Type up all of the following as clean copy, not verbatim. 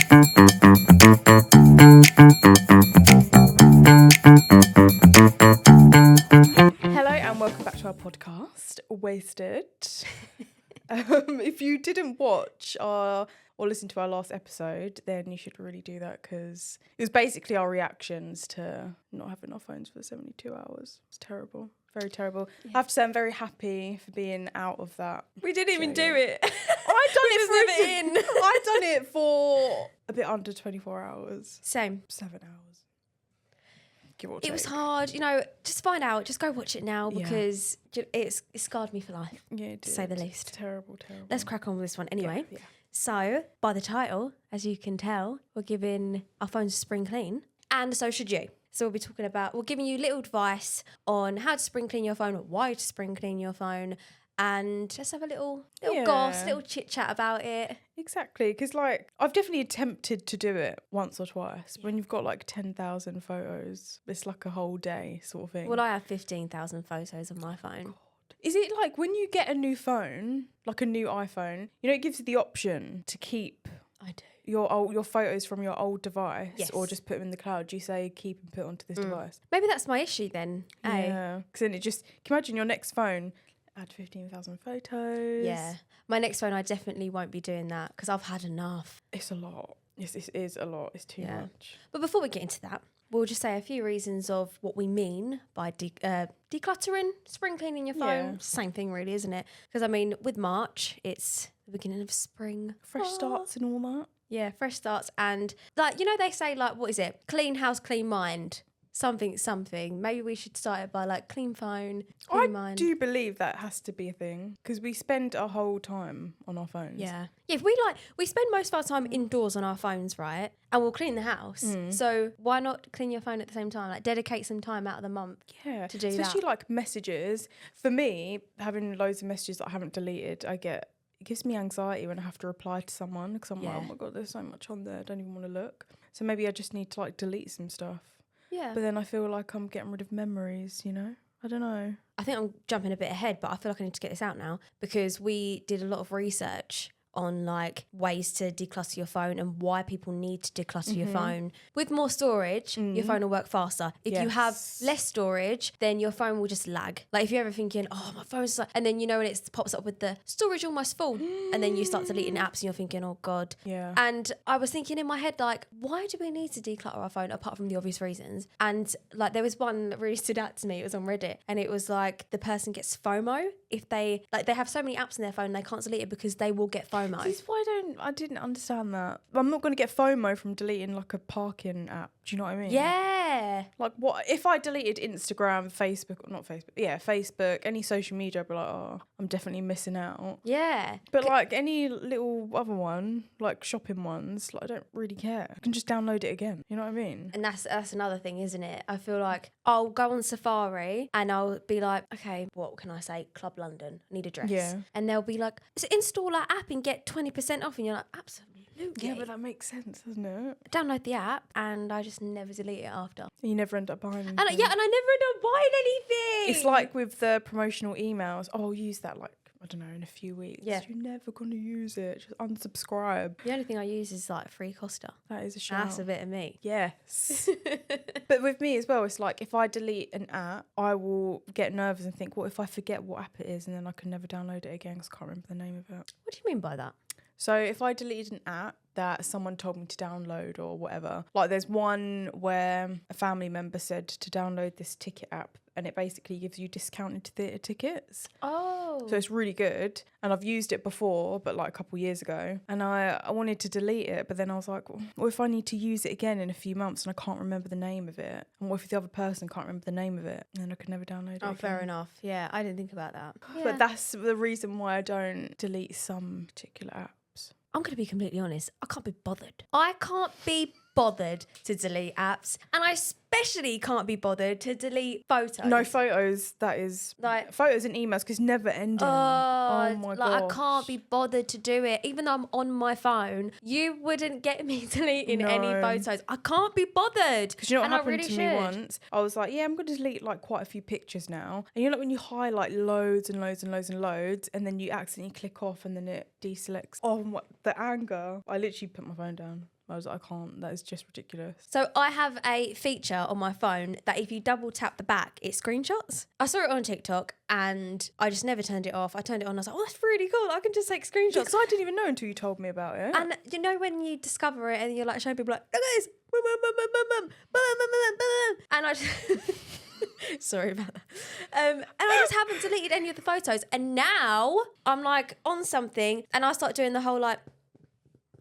Hello and welcome back to our podcast, Wasted. If you didn't watch or listen to our last episode, then you should really do that because it was basically our reactions to not having our phones for 72 hours. It's terrible. Very terrible. Yeah. I have to say I'm very happy for being out of that. We didn't even do it. I've done it for a bit under 24 hours. Same. 7 hours. It was hard, just find out, just go watch it now because it's scarred me for life, to say the least. It's terrible. Let's crack on with this one anyway. Yeah. So, by the title, as you can tell, we're giving our phones a spring clean, and so should you. So we're giving you little advice on how to spring clean your phone, or why to spring clean your phone, and just have a little goss, little chit chat about it. Exactly, because I've definitely attempted to do it once or twice. When you've got 10,000 photos, it's like a whole day sort of thing. Well, I have 15,000 photos on my phone. God. Is it like when you get a new phone, like a new iPhone, it gives you the option to keep I do. your photos from your old device, yes, or just put them in the cloud? Do you say keep and put onto this device? Maybe that's my issue then. Yeah, because then can you imagine your next phone? Add 15,000 photos. Yeah. My next phone, I definitely won't be doing that because I've had enough. It's a lot. Yes, it is a lot. It's too much. But before we get into that, we'll just say a few reasons of what we mean by decluttering, spring cleaning your phone. Yeah. Same thing really, isn't it? Because with March, it's the beginning of spring. Fresh starts and all that. Yeah, fresh starts. And they say what is it? Clean house, clean mind. Something. Maybe we should start it by clean phone, clean mind. I do believe that has to be a thing because we spend our whole time on our phones. Yeah. If we spend most of our time indoors on our phones, right? And we'll clean the house. So why not clean your phone at the same time? Dedicate some time out of the month. Yeah. To do especially that. Messages. For me, having loads of messages that I haven't deleted, it gives me anxiety when I have to reply to someone because I'm like, oh my God, there's so much on there. I don't even want to look. So maybe I just need to delete some stuff. Yeah. But then I feel like I'm getting rid of memories, I don't know. I think I'm jumping a bit ahead, but I feel like I need to get this out now because we did a lot of research on ways to declutter your phone and why people need to declutter your phone. With more storage, your phone will work faster. If you have less storage, then your phone will just lag. If you're ever thinking, oh, my phone's and then when it pops up with the storage almost full and then you start deleting apps and you're thinking, oh God. Yeah. And I was thinking in my head, why do we need to declutter our phone apart from the obvious reasons? And there was one that really stood out to me. It was on Reddit and it was the person gets FOMO if they have so many apps in their phone they can't delete it because they will get FOMO. This is why I didn't understand that. I'm not going to get FOMO from deleting a parking app. Do you know what I mean? Yeah. What if I deleted Instagram, Facebook, any social media? I'd be like, oh, I'm definitely missing out. Yeah. But any little other one, shopping ones, I don't really care. I can just download it again. You know what I mean? And that's another thing, isn't it? I feel I'll go on Safari and I'll be okay, what can I say? Club London, need a dress. Yeah. And they'll be so install our app and get 20% off. And you're absolutely. Yeah, but that makes sense, doesn't it? Download the app and I just never delete it after. You never end up buying anything. And I never end up buying anything. It's like with the promotional emails. Oh, I'll use that I don't know, in a few weeks. Yeah. You're never going to use it. Just unsubscribe. The only thing I use is free Costa. That is a shout. That's a bit of me. Yes. But with me as well, it's if I delete an app, I will get nervous and think, what if I forget what app it is and then I can never download it again because I can't remember the name of it. What do you mean by that? So if I deleted an app that someone told me to download or whatever, there's one where a family member said to download this ticket app and it basically gives you discounted theatre tickets. Oh. So it's really good. And I've used it before, but a couple of years ago. And I wanted to delete it, but then I was like, well, what if I need to use it again in a few months and I can't remember the name of it? And what if the other person can't remember the name of it? And then I could never download it again. Fair enough. Yeah, I didn't think about that. Yeah. But that's the reason why I don't delete some particular app. I'm going to be completely honest. I can't be bothered. I can't be bothered to delete apps. And I especially can't be bothered to delete photos. No, photos, that is... photos and emails, because never ending. Oh my God. I can't be bothered to do it. Even though I'm on my phone, you wouldn't get me deleting any photos. I can't be bothered. Because you know what happened to me once? I was like, I'm going to delete quite a few pictures now. And when you highlight loads and loads and loads and loads, and then you accidentally click off and then it deselects. Oh, the anger. I literally put my phone down. I was like, I can't. That is just ridiculous. So I have a feature on my phone that if you double tap the back, it screenshots. I saw it on TikTok and I just never turned it off. I turned it on. I was like, oh, that's really cool. I can just take screenshots. Because I didn't even know until you told me about it. And you know when you discover it and you're like showing people like, look at this. And I just... Sorry about that. And I just haven't deleted any of the photos. And now I'm like on something and I start doing the whole like,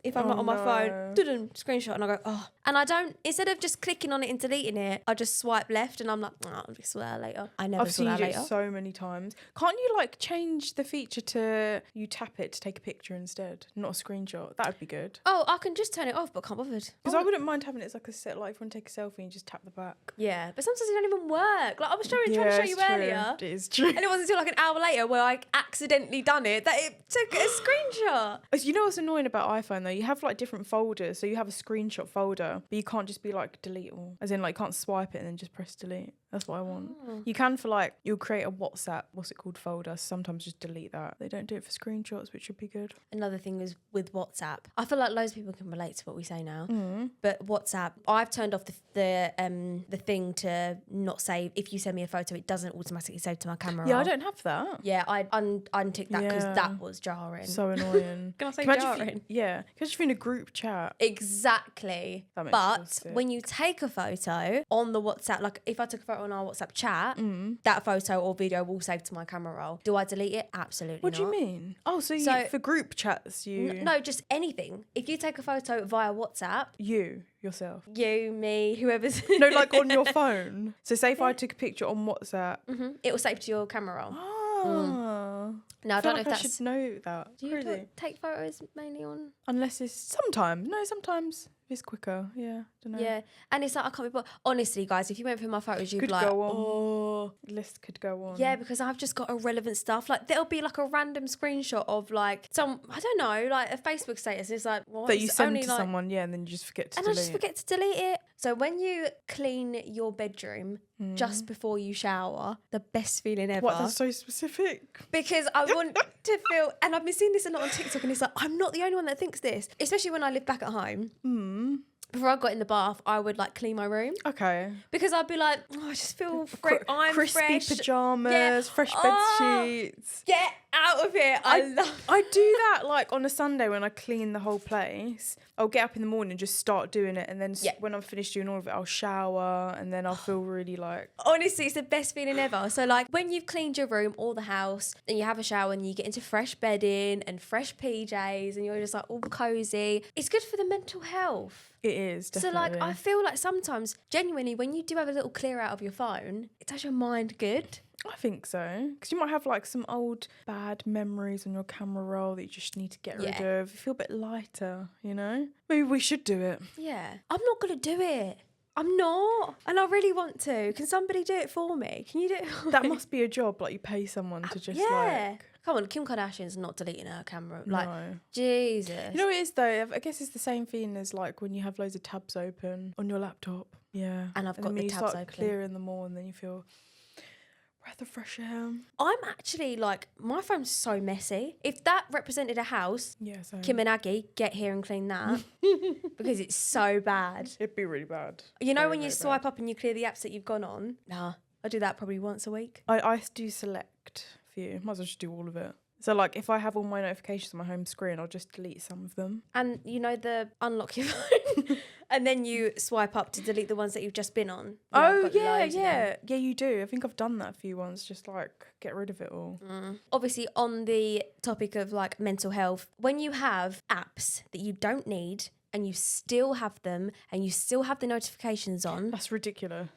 if I'm not on my phone, screenshot, and I go, oh. And I don't, instead of just clicking on it and deleting it, I just swipe left and I'm like, oh, I'll just sort that later. I never I've saw seen that it later. so many times. Can't you like change the feature to you tap it to take a picture instead, not a screenshot? That would be good. Oh, I can just turn it off, but can't bothered. Because I wouldn't mind having it as like a set, like if you want to take a selfie and just tap the back. Yeah, but sometimes it don't even work. Like I was trying to show you earlier. It is true. And it wasn't until like an hour later where I accidentally done it that it took a screenshot. You know what's annoying about iPhone though? You have like different folders. So you have a screenshot folder, but you can't just be like delete all. As in like you can't swipe it and then just press delete. That's what I want. You can for like, you'll create a WhatsApp, what's it called, folder. Sometimes just delete that. They don't do it for screenshots, which would be good. Another thing is with WhatsApp. I feel like loads of people can relate to what we say now. But WhatsApp, I've turned off the thing to not save. If you send me a photo, it doesn't automatically save to my camera roll. Yeah, I don't have that. Yeah, I unticked that because Yeah. that was jarring. So annoying. Can I say Imagine if jarring? yeah. Because if you're in a group chat. Exactly. That makes me feel But sick. when you take a photo on the WhatsApp, like if I took a photo on our WhatsApp chat, that photo or video will save to my camera roll. Do I delete it? Absolutely What not. do you mean? Oh, so for group chats, No, just anything. If you take a photo via WhatsApp, you, yourself. you, me, whoever's... No, like on your phone. So say if I took a picture on WhatsApp. it will save to your camera roll. Oh. Now, I feel don't like know if I that's... should know that. Do you Really? take photos mainly on... Unless it's sometimes. No, sometimes it's quicker. Yeah, don't know. Yeah, and it's like, I can't be... Honestly, guys, if you went through my photos, you'd Could be like, go on. oh... List could go on. Yeah, because I've just got irrelevant stuff. Like, there'll be like a random screenshot of like some, I don't know, like a Facebook status. And it's like, what? That you It's send only, to like... someone, yeah, and then you just forget to And delete I just forget to delete it. So when you clean your bedroom just before you shower, the best feeling ever. What, that's so specific. Because I want to feel, and I've been seeing this a lot on TikTok, and it's like, I'm not the only one that thinks this. Especially when I lived back at home. Before I got in the bath, I would like clean my room. Okay. Because I'd be like, oh, I just feel I'm crispy fresh. pajamas, Yeah. fresh bed sheets. Get out of here. I love I do that like on a Sunday when I clean the whole place. I'll get up in the morning and just start doing it, and then when I'm finished doing all of it, I'll shower, and then I'll feel really like... Honestly, it's the best feeling ever. So like when you've cleaned your room or the house and you have a shower and you get into fresh bedding and fresh PJs and you're just like all cozy, it's good for the mental health. It is, definitely. So like I feel like sometimes genuinely when you do have a little clear out of your phone, it does your mind good. I think so. Because you might have like some old bad memories on your camera roll that you just need to get rid of. You feel a bit lighter, you know? Maybe we should do it. Yeah. I'm not going to do it. I'm not. And I really want to. Can somebody do it for me? Can you do it for That me? must be a job. Like you pay someone to just Yeah. like... Come on, Kim Kardashian's not deleting her camera. Like, No. Jesus. You know what it is though? I guess it's the same feeling as like when you have loads of tabs open on your laptop. Yeah. And I've got then the when you tabs start open. clearing them all and then you feel... breath of fresh air. I'm actually like, my phone's so messy. If that represented a house, Yeah, so... Kim and Aggie, get here and clean that. Because it's so bad. It'd be really bad. You know Very, when you very swipe up and you clear the apps that you've gone on? Nah, I do that probably once a week. I do select a few. Might as well just do all of it. So like if I have all my notifications on my home screen, I'll just delete some of them. And you know the unlock your phone? And then you swipe up to delete the ones that you've just been on. I've got loads of them. Yeah, you do. I think I've done that a few ones, just like get rid of it all. Obviously, on the topic of like mental health, when you have apps that you don't need and you still have them and you still have the notifications on, That's ridiculous.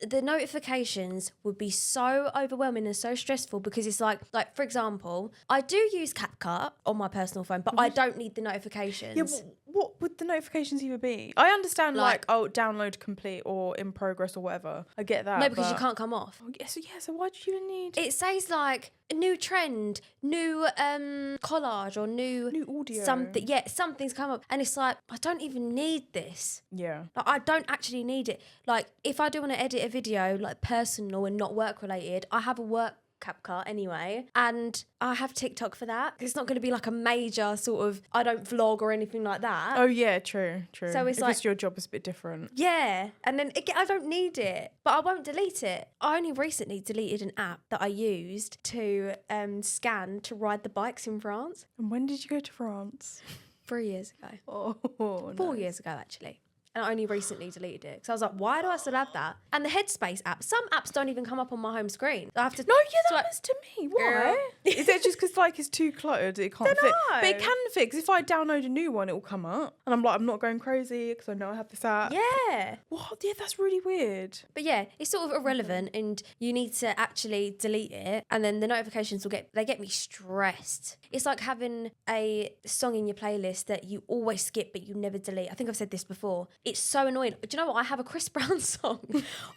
the notifications would be so overwhelming and so stressful because it's like for example, I do use CapCut on my personal phone, but I don't need the notifications. Yeah, what would the notifications even be? I understand like download complete or in progress or whatever. I get that. No, because you but- can't come off. Oh, so why do you even need It says like a new trend, new collage or new audio? something. Yeah, something's come up, and it's like I don't even need this. Yeah. Like I don't actually need it. Like if I do want to edit a video like personal and not work related, I have a work CapCut anyway. And I have TikTok for that. It's not going to be like a major sort of, I don't vlog or anything like that. Oh, yeah, true. So it's if like, it's your job, it's a bit different. yeah. And then again, I don't need it, but I won't delete it. I only recently deleted an app that I used to scan to ride the bikes in France. And when did you go to France? 3 years ago. Oh, 4 years ago, actually. And I only recently deleted it. So I was like, why do I still have that? And the Headspace app, some apps don't even come up on my home screen. I have to No, yeah, that swipe. happens to me. Why? Girl. Is it just because like it's too cluttered, it can't fit? Dunno. But it can fit, 'cause if I download a new one, it will come up. And I'm like, I'm not going crazy because I know I have this app. Yeah. What? Yeah, that's really weird. But yeah, it's sort of irrelevant and you need to actually delete it. And then the notifications they get me stressed. It's like having a song in your playlist that you always skip but you never delete. I think I've said this before. It's so annoying. Do you know what? I have a Chris Brown song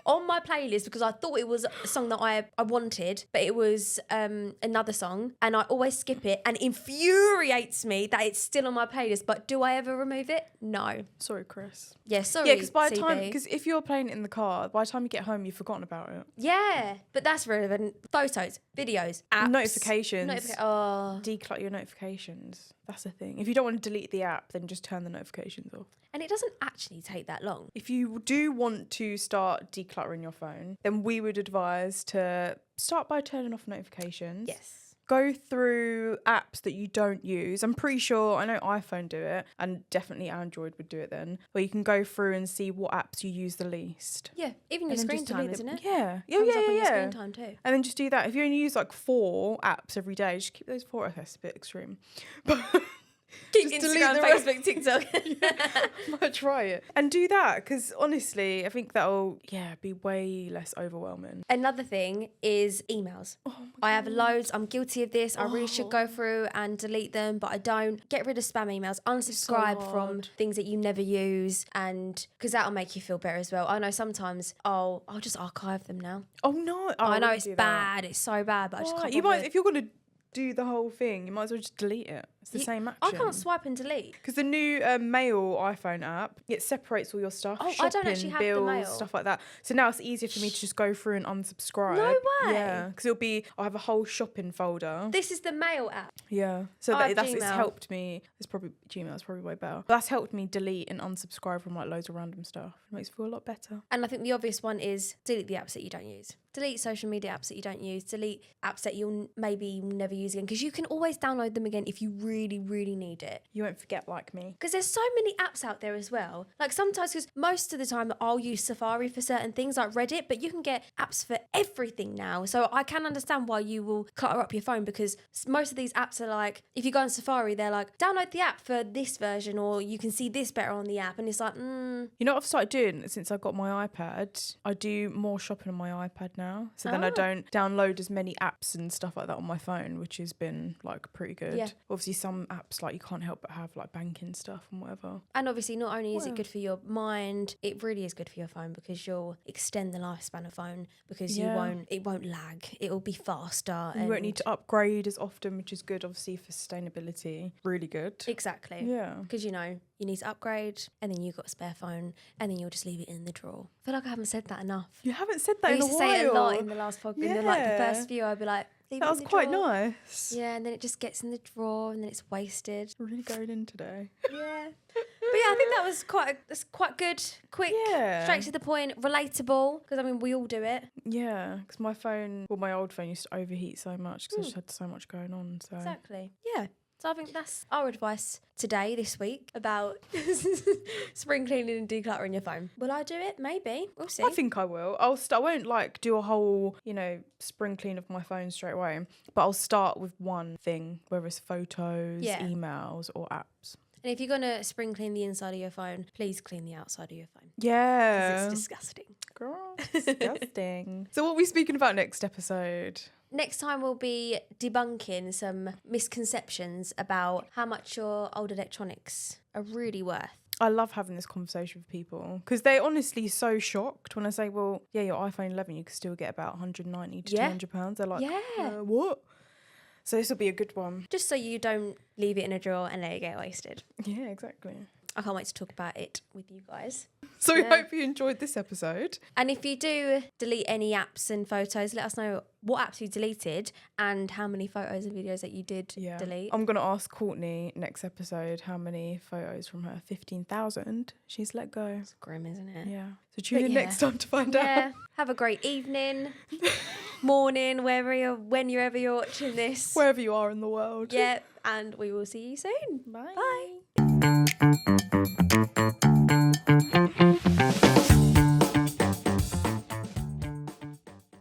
on my playlist because I thought it was a song that I wanted, but it was another song, and I always skip it, and it infuriates me that it's still on my playlist. But do I ever remove it? No. Sorry, Chris. Yeah, sorry. Yeah, because CB. because if you're playing it in the car, by the time you get home, you've forgotten about it. Yeah, but that's relevant. Photos, videos, apps. Notifications. Declutter your notifications. That's the thing. If you don't want to delete the app, then just turn the notifications off. And it doesn't actually take that long. If you do want to start decluttering your phone, then we would advise to start by turning off notifications. Yes. Go through apps that you don't use. I'm pretty sure, I know iPhone do it, and definitely Android would do it then, where you can go through and see what apps you use the least. Yeah, even your And then screen just time, delete isn't them. it? Yeah. Comes up on your Yeah. screen time too. And then just do that. If you only use like 4 apps every day, just keep those 4. Okay, that's a bit extreme. But Keep just delete Instagram, the rest. Facebook, TikTok. might try it. And do that, because honestly, I think that'll, be way less overwhelming. Another thing is emails. I have loads. I'm guilty of this. I really should go through and delete them, but I don't. Get rid of spam emails. Unsubscribe from hard. things that you never use, and because that'll make you feel better as well. I know sometimes I'll just archive them now. Oh no. Oh, I know wouldn't it's do that. bad. It's so bad, but I just Why? can't. You bother. might, if you're going to do the whole thing, you might as well just delete it. It's the same action. I can't swipe and delete. Because the new Mail iPhone app, it separates all your stuff. Oh, shopping, I don't actually have the bills, Mail. stuff like that. So now it's easier for me to just go through and unsubscribe. No way. Yeah, because I'll have a whole shopping folder. This is the Mail app. Yeah, so I have it's Gmail. helped me. Gmail's probably way better. But that's helped me delete and unsubscribe from like loads of random stuff. It makes me feel a lot better. And I think the obvious one is delete the apps that you don't use. Delete social media apps that you don't use. Delete apps that you'll maybe never use again, because you can always download them again if you really, really need it. You won't forget like me. Because there's so many apps out there as well. Like sometimes, because most of the time I'll use Safari for certain things like Reddit, but you can get apps for everything now. So I can understand why you will clutter up your phone, because most of these apps are like, if you go on Safari, they're like, download the app for this version, or you can see this better on the app. And it's like, You know what I've started doing since I got my iPad? I do more shopping on my iPad now. So then I don't download as many apps and stuff like that on my phone, which has been like pretty good. Yeah. Obviously some apps like you can't help but have like banking stuff and whatever. And obviously, not only is it good for your mind, it really is good for your phone, because you'll extend the lifespan of phone, because it won't lag. It'll be faster. You won't need to upgrade as often, which is good obviously for sustainability. Really good. Exactly. Yeah. Because you need to upgrade, and then you've got a spare phone, and then you'll just leave it in the drawer. I feel like I haven't said that enough. You haven't said that I in a used while. to say it a lot in the last podcast. In the first few, I'd be like, leave that it was in the quite drawer. nice. Yeah, and then it just gets in the drawer, and then it's wasted. Really going in today. Yeah. But yeah, I think that was quite good, quick, straight to the point, relatable, because I mean, we all do it. Yeah, because my old phone used to overheat so much because I just had so much going on. So Exactly. Yeah. So I think that's our advice this week, about spring cleaning and decluttering your phone. Will I do it? Maybe. We'll see. I think I will. I won't like do a whole, spring clean of my phone straight away. But I'll start with one thing, whether it's photos, emails, or apps. And if you're going to spring clean the inside of your phone, please clean the outside of your phone. Yeah. Because it's disgusting. Girl, disgusting. So what are we speaking about next episode? Next time we'll be debunking some misconceptions about how much your old electronics are really worth. I love having this conversation with people because they're honestly so shocked when I say, well, yeah, your iPhone 11, you can still get about 190 to £200. They're like, what? So this will be a good one. Just so you don't leave it in a drawer and let it get wasted. Yeah, exactly. I can't wait to talk about it with you guys. So we hope you enjoyed this episode. And if you do delete any apps and photos, let us know what apps you deleted and how many photos and videos that you did delete. I'm going to ask Courtney next episode how many photos from her 15,000 she's let go. It's grim, isn't it? Yeah. So tune in next time to find out. Have a great evening, morning, when you're watching this. Wherever you are in the world. Yeah. And we will see you soon. Bye. Bye.